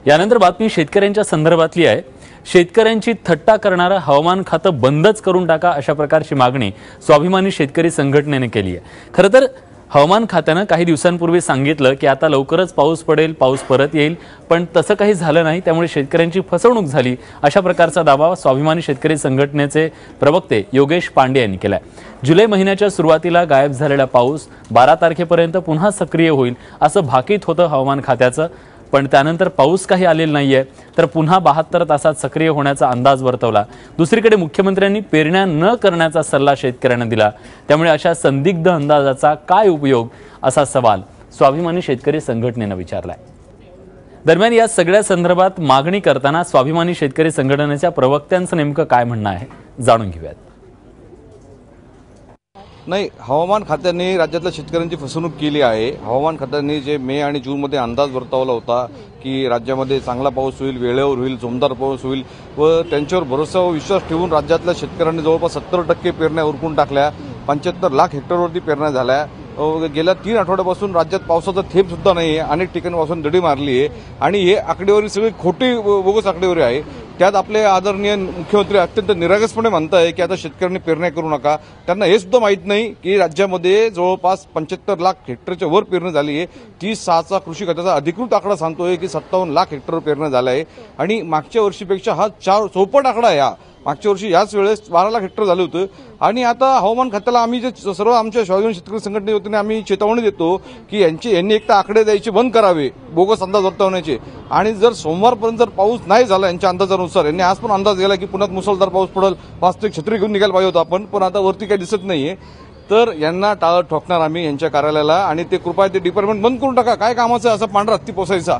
यानंतर बातमी शेतकऱ्यांच्या संदर्भातली आहे। शेतकऱ्यांची थट्टा करणारा हवामान खातं बंदच करून टाका अशा प्रकारची मागणी स्वाभिमानी शेतकरी संघटनेने केली आहे। खरं तर हवामान खात्याने काही दिवसांपूर्वी सांगितलं की आता लवकरच पाऊस पडेल, पाऊस परत येईल, पण तसं काही झालं नाही। त्यामुळे शेतकऱ्यांची फसवणूक झाली अशा प्रकारचा दावा स्वाभिमानी शेतकरी संघटनेचे प्रवक्ते योगेश पांडे यांनी केलाय। जुलै महिन्याच्या सुरुवातीला गायब झालेला पाऊस 12 तारखेपर्यंत पुन्हा सक्रिय होईल असं भाकीत होतं हवामान खात्याचं, पण त्यानंतर पाऊस काही आलेला नाहीये, तर पुन्हा 72 तासात सक्रिय होण्याचा अंदाज वर्तवला। दुसरीकडे मुख्यमंत्र्यांनी पेरण्या न करण्याचा सल्ला शेतकऱ्यांना दिला। त्यामुळे अशा संदिग्ध अंदाजाचा काय उपयोग असा सवाल स्वाभिमानी शेतकरी संघटनेने विचारलाय। दरम्यान या सगळ्या संदर्भात मागणी करताना स्वाभिमानी शेतकरी संघटनेच्या प्रवक्त्यांचं नेमकं काय म्हणणं आहे जाणून घेऊयात। नाही, हवामान खात्याने राज्यातल्या शेतकऱ्यांची फसवणूक केली आहे। हवामान खात्याने जे मे आणि जून मध्ये अंदाज वर्तवला होता की राज्यामध्ये चांगला पाऊस होईल, वेळेवर होईल, जोमदार पाऊस होईल व त्यांच्यावर भरोसा व विश्वास ठेवून राज्यातल्या शेतकऱ्यांनी जवळपास 70% पेरण्या उरकून टाकल्या। 75 लाख हेक्टरवरती पेरण्या झाल्या। गेल्या 3 आठवड्यापासून राज्यात पावसाचा थेंब सुद्धा नाही आहे। अनेक ठिकाणी दडी मारली आहे आणि हे आकडेवारी सगळी खोटी बोगस आकडेवारी आहे। त्यात आपले आदरणीय मुख्यमंत्री अत्यंत निरागसपणे म्हणताय की आता शेतकऱ्यांनी पेरण्या करू नका। त्यांना हे सुद्धा माहीत नाही की राज्यामध्ये जवळपास 75 लाख हेक्टरच्या वर पेरणी झाली आहे। 30/6चा कृषी खात्याचा अधिकृत आकडा सांगतोय की 57 लाख हेक्टर पेरण्या झाल्या आहे आणि मागच्या वर्षीपेक्षा हा चौपट आकडा आहे। मागच्या वर्षी याच वेळेस 12 लाख हेक्टर झालं होतं आणि आता हवामान खात्याला आम्ही जे सर्व आमच्या स्वाभिमानी शेतकरी संघटने वतीने आम्ही चेतावणी देतो की यांनी एक तर आकडे द्यायचे बंद करावे, बोगस अंदाज वर्तवण्याचे, आणि जर सोमवारपर्यंत जर पाऊस नाही झाला यांच्या अंदाजानुसार, यांनी आज पण अंदाज दिला की पुण्यात मुसळधार पाऊस पडेल, वास्तविक छत्री घेऊन निघायला पाहिजे होता आपण, पण आता वरती काही दिसत नाहीये, तर यांना टाळं ठोकणार आम्ही यांच्या कार्यालयाला आणि ते कृपया ते डिपार्टमेंट बंद करून टाका। काय कामाचं असं पांढरा हत्ती पोसायचा।